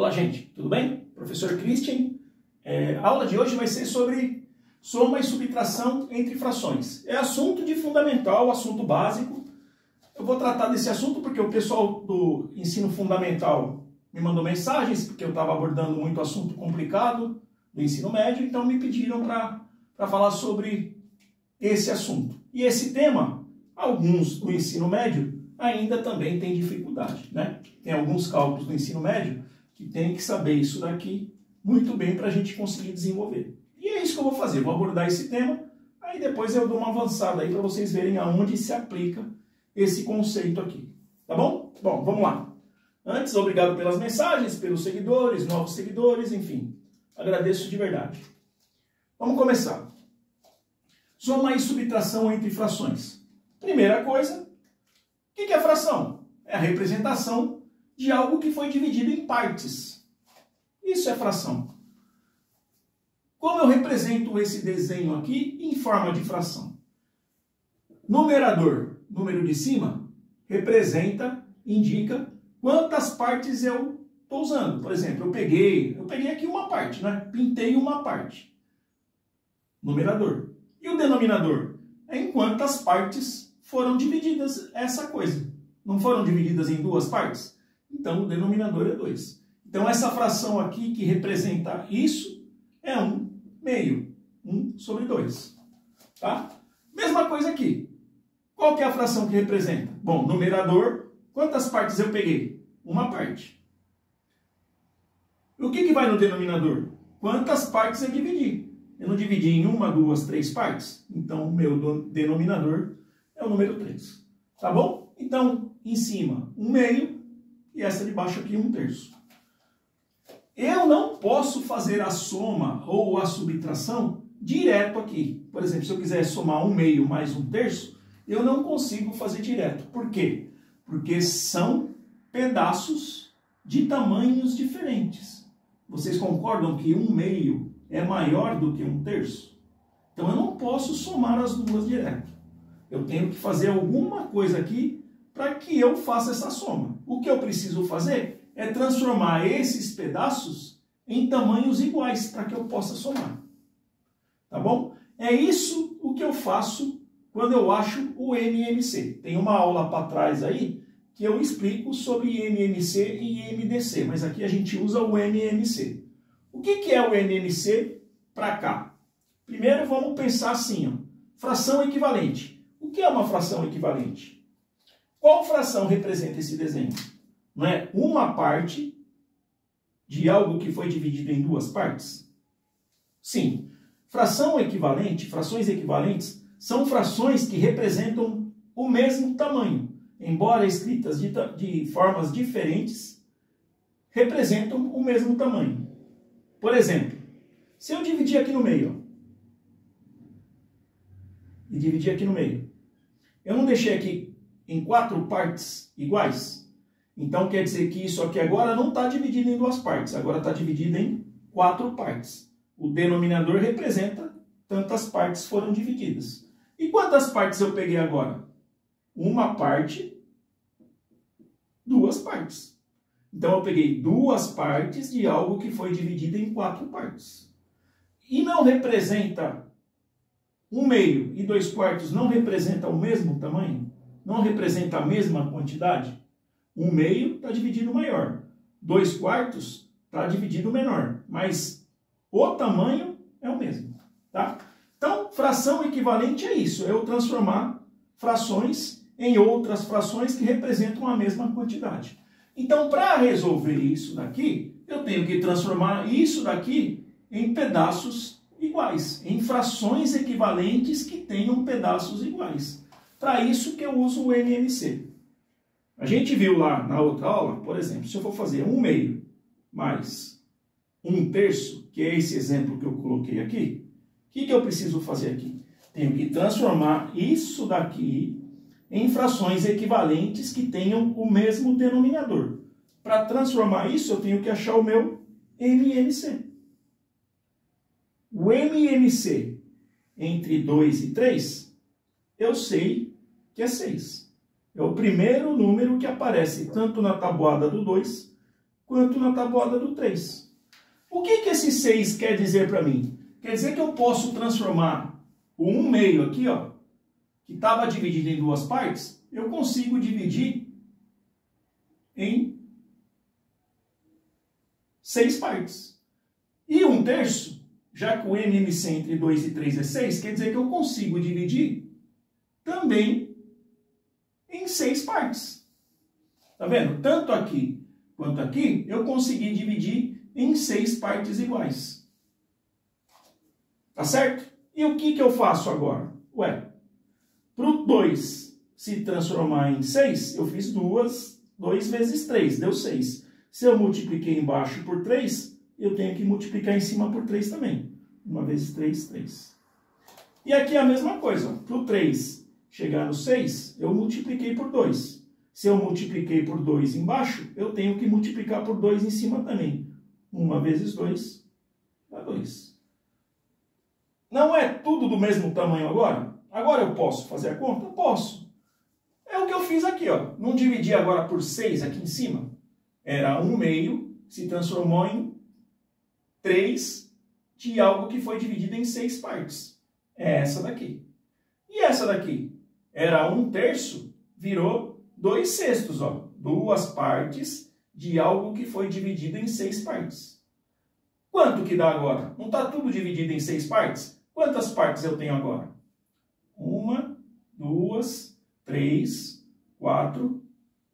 Olá, gente, tudo bem? Professor Christian. A aula de hoje vai ser sobre soma e subtração entre frações. É assunto de fundamental, assunto básico. Eu vou tratar desse assunto porque o pessoal do ensino fundamental me mandou mensagens, porque eu estava abordando muito assunto complicado do ensino médio, então me pediram para falar sobre esse assunto. E esse tema, alguns do ensino médio ainda também têm dificuldade, né? Tem alguns cálculos do ensino médio que tem que saber isso daqui muito bem para a gente conseguir desenvolver. E é isso que eu vou fazer, vou abordar esse tema, aí depois eu dou uma avançada aí para vocês verem aonde se aplica esse conceito aqui, tá bom? Bom, vamos lá. Antes, obrigado pelas mensagens, pelos seguidores, novos seguidores, enfim, agradeço de verdade. Vamos começar. Soma e subtração entre frações. Primeira coisa, o que é fração? É a representação de algo que foi dividido em partes. Isso é fração. Como eu represento esse desenho aqui em forma de fração? Numerador, número de cima, representa, indica quantas partes eu estou usando. Por exemplo, eu peguei aqui uma parte, né? Pintei uma parte. Numerador. E o denominador? É em quantas partes foram divididas essa coisa. Não foram divididas em duas partes? Então, o denominador é 2. Então, essa fração aqui que representa isso é 1 meio. 1 sobre 2. Tá? Mesma coisa aqui. Qual que é a fração que representa? Bom, numerador, quantas partes eu peguei? Uma parte. O que vai no denominador? Quantas partes eu dividi? Eu não dividi em 1, 2, 3 partes? Então, o meu denominador é o número 3. Tá bom? Então, em cima, 1 meio. E essa de baixo aqui, 1/3. Eu não posso fazer a soma ou a subtração direto aqui. Por exemplo, se eu quiser somar 1 meio mais 1/3, eu não consigo fazer direto. Por quê? Porque são pedaços de tamanhos diferentes. Vocês concordam que 1 meio é maior do que 1/3? Então eu não posso somar as duas direto. Eu tenho que fazer alguma coisa aqui para que eu faça essa soma. O que eu preciso fazer é transformar esses pedaços em tamanhos iguais para que eu possa somar. Tá bom? É isso o que eu faço quando eu acho o MMC. Tem uma aula para trás aí que eu explico sobre MMC e MDC, mas aqui a gente usa o MMC. O que é o MMC para cá? Primeiro vamos pensar assim, ó, fração equivalente. O que é uma fração equivalente? Qual fração representa esse desenho? Não é uma parte de algo que foi dividido em duas partes? Sim. Fração equivalente, frações equivalentes, são frações que representam o mesmo tamanho. Embora escritas de formas diferentes, representam o mesmo tamanho. Por exemplo, se eu dividir aqui no meio, ó, e dividir aqui no meio, eu não deixei aqui em 4 partes iguais? Então quer dizer que isso aqui agora não está dividido em 2 partes, agora está dividido em 4 partes. O denominador representa tantas partes foram divididas. E quantas partes eu peguei agora? Uma parte, 2 partes. Então eu peguei 2 partes de algo que foi dividido em 4 partes. E não representa 1 meio e 2/4 não representa o mesmo tamanho? Não representa a mesma quantidade? 1 meio está dividido maior. 2/4 está dividido menor. Mas o tamanho é o mesmo. Tá? Então, fração equivalente é isso. É eu transformar frações em outras frações que representam a mesma quantidade. Então, para resolver isso daqui, eu tenho que transformar isso daqui em pedaços iguais. Em frações equivalentes que tenham pedaços iguais. Para isso que eu uso o MMC. A gente viu lá na outra aula, por exemplo, se eu for fazer 1 meio mais 1/3, que é esse exemplo que eu coloquei aqui, o que eu preciso fazer aqui? Tenho que transformar isso daqui em frações equivalentes que tenham o mesmo denominador. Para transformar isso, eu tenho que achar o meu MMC. O MMC entre 2 e 3, eu sei que é 6. É o primeiro número que aparece tanto na tabuada do 2 quanto na tabuada do 3. O que esse 6 quer dizer para mim? Quer dizer que eu posso transformar o 1/2 aqui, ó, que estava dividido em duas partes, eu consigo dividir em 6 partes. E 1/3, já que o MMC entre 2 e 3 é 6, quer dizer que eu consigo dividir também em 6 partes. Tá vendo? Tanto aqui quanto aqui, eu consegui dividir em 6 partes iguais. Tá certo? E o que eu faço agora? Ué, para o 2 se transformar em 6, eu fiz 2 vezes 3, deu 6. Se eu multipliquei embaixo por 3, eu tenho que multiplicar em cima por 3 também. 1 vezes 3, 3. E aqui a mesma coisa. Para o 3 chegar no 6, eu multipliquei por 2. Se eu multipliquei por 2 embaixo, eu tenho que multiplicar por 2 em cima também. 1 vezes 2 dá 2. Não é tudo do mesmo tamanho agora? Agora eu posso fazer a conta? Eu posso. É o que eu fiz aqui, ó. Não dividi agora por 6 aqui em cima. Era 1/2, se transformou em 3 de algo que foi dividido em 6 partes. É essa daqui. E essa daqui? Era 1/3, virou 2/6, ó. 2 partes de algo que foi dividido em 6 partes. Quanto que dá agora? Não está tudo dividido em 6 partes? Quantas partes eu tenho agora? 1, 2, 3, 4,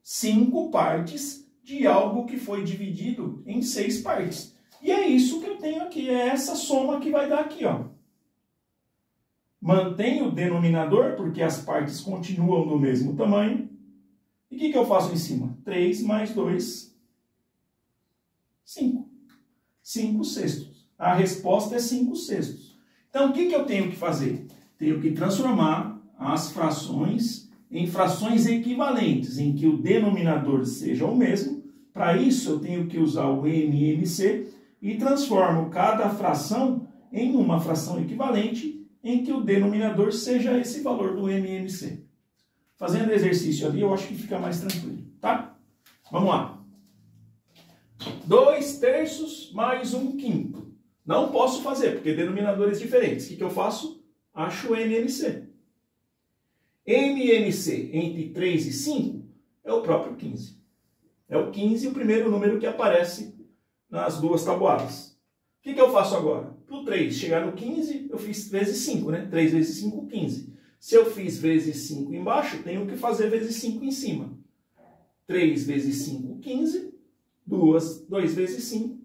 5 partes de algo que foi dividido em 6 partes. E é isso que eu tenho aqui, é essa soma que vai dar aqui, ó. Mantenho o denominador, porque as partes continuam do mesmo tamanho. E o que eu faço em cima? 3 mais 2, 5. 5/6. A resposta é 5/6. Então, o que eu tenho que fazer? Tenho que transformar as frações em frações equivalentes, em que o denominador seja o mesmo. Para isso, eu tenho que usar o MMC e transformo cada fração em uma fração equivalente, em que o denominador seja esse valor do MMC. Fazendo exercício ali, eu acho que fica mais tranquilo, tá? Vamos lá. 2/3 mais 1/5. Não posso fazer, porque denominadores diferentes. O que eu faço? Acho o MMC. MMC entre 3 e 5 é o próprio 15. É o 15 o primeiro número que aparece nas duas tabuadas. O que eu faço agora? Para o 3 chegar no 15, eu fiz vezes 5, né? 3 vezes 5, 15. Se eu fiz vezes 5 embaixo, tenho que fazer vezes 5 em cima. 3 vezes 5, 15. 2 vezes 5,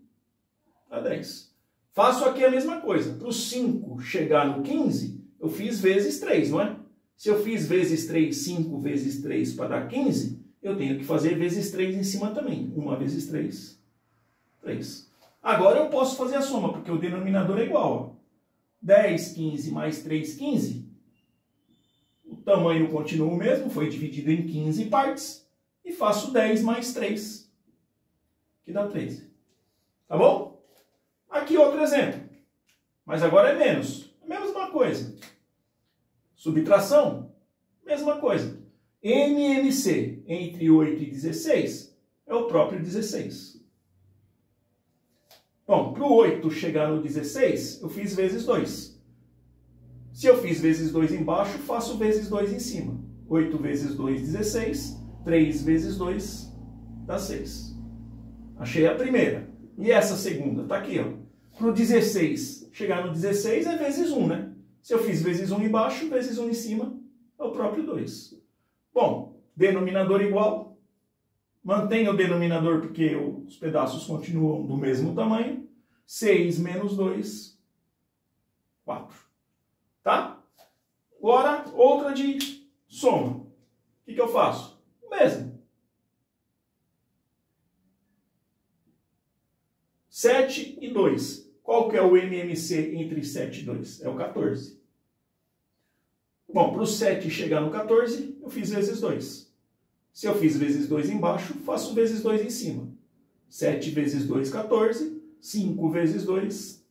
dá 10. Faço aqui a mesma coisa. Para o 5 chegar no 15, eu fiz vezes 3, não é? Se eu fiz vezes 3, 5 vezes 3 para dar 15, eu tenho que fazer vezes 3 em cima também. 1 vezes 3, 3. Agora eu posso fazer a soma, porque o denominador é igual. Ó. 10, 15 mais 3, 15. O tamanho continua o mesmo, foi dividido em 15 partes. E faço 10 mais 3, que dá 13. Tá bom? Aqui outro exemplo. Mas agora é menos. A mesma coisa. Subtração, mesma coisa. MMC entre 8 e 16 é o próprio 16. Bom, para o 8 chegar no 16, eu fiz vezes 2. Se eu fiz vezes 2 embaixo, faço vezes 2 em cima. 8 vezes 2, 16. 3 vezes 2 dá 6. Achei a primeira. E essa segunda? Está aqui, ó. Para o 16 chegar no 16 é vezes 1, né? Se eu fiz vezes 1 embaixo, vezes 1 em cima, é o próprio 2. Bom, denominador igual. Mantenho o denominador porque os pedaços continuam do mesmo tamanho. 6 menos 2, 4. Tá? Agora, outra de soma. O que eu faço? O mesmo. 7 e 2. Qual que é o MMC entre 7 e 2? É o 14. Bom, para o 7 chegar no 14, eu fiz vezes 2. Se eu fiz vezes 2 embaixo, faço vezes 2 em cima. 7 vezes 2, 14. 5 vezes 2,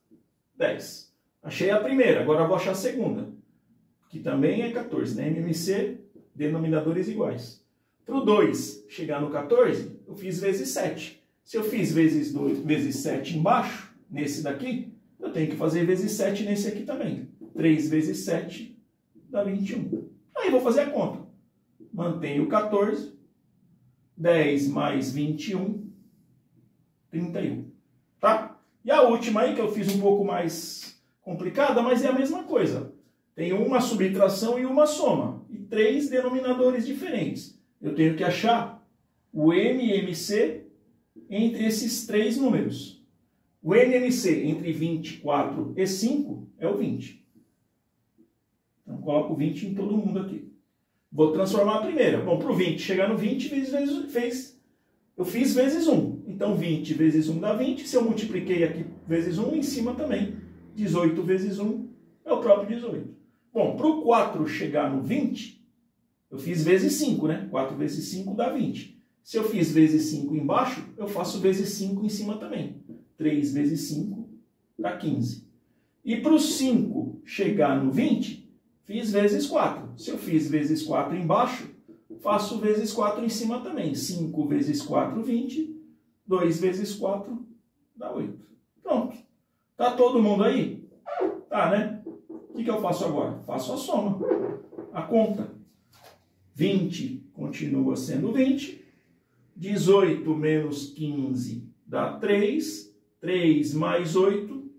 10. Achei a primeira, agora vou achar a segunda. Que também é 14, né? MMC, denominadores iguais. Para o 2 chegar no 14, eu fiz vezes 7. Se eu fiz vezes 7 embaixo, nesse daqui, eu tenho que fazer vezes 7 nesse aqui também. 3 vezes 7 dá 21. Aí vou fazer a conta. Mantenho 14. 10 mais 21, 31. Tá? E a última aí, que eu fiz um pouco mais complicada, mas é a mesma coisa. Tem uma subtração e uma soma. E 3 denominadores diferentes. Eu tenho que achar o MMC entre esses 3 números. O MMC entre 24 e 5 é o 20. Então, coloco 20 em todo mundo aqui. Vou transformar a primeira. Bom, para o 20 chegar no 20, eu fiz vezes 1. Então, 20 vezes 1 dá 20. Se eu multipliquei aqui vezes 1, em cima também. 18 vezes 1 é o próprio 18. Bom, para o 4 chegar no 20, eu fiz vezes 5, né? 4 vezes 5 dá 20. Se eu fiz vezes 5 embaixo, eu faço vezes 5 em cima também. 3 vezes 5 dá 15. E para o 5 chegar no 20, fiz vezes 4. Se eu fiz vezes 4 embaixo, faço vezes 4 em cima também. 5 vezes 4, 20. 2 vezes 4 dá 8. Pronto. Tá todo mundo aí? Tá, né? O que eu faço agora? Faço a soma. A conta. 20 continua sendo 20. 18 menos 15 dá 3. 3 mais 8,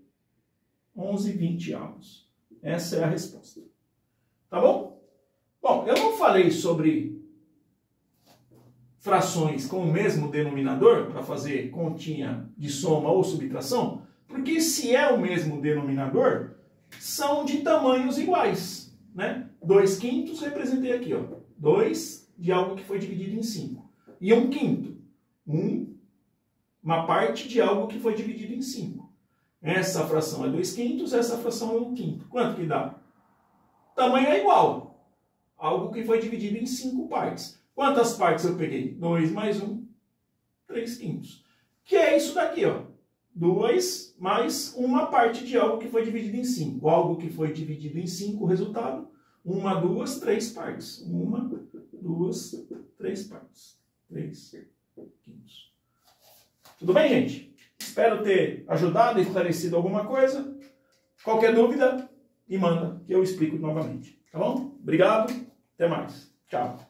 11, 20 avos. Essa é a resposta. Tá bom? Bom, eu não falei sobre frações com o mesmo denominador, para fazer continha de soma ou subtração, porque se é o mesmo denominador, são de tamanhos iguais, né? 2 quintos representei aqui, ó. 2 de algo que foi dividido em 5. E 1 quinto. Uma parte de algo que foi dividido em 5. Essa fração é 2 quintos, essa fração é 1 quinto. Quanto que dá? Tamanho é igual. Algo que foi dividido em 5 partes. Quantas partes eu peguei? 2 mais 1, 3 quintos. Que é isso daqui, ó. 2 mais uma parte de algo que foi dividido em 5. Algo que foi dividido em 5, o resultado, 1, 2, 3 partes. 1, 2, 3 partes. 3 quintos. Tudo bem, gente? Espero ter ajudado, esclarecido alguma coisa. Qualquer dúvida, me manda, que eu explico novamente. Tá bom? Obrigado, até mais. Tchau.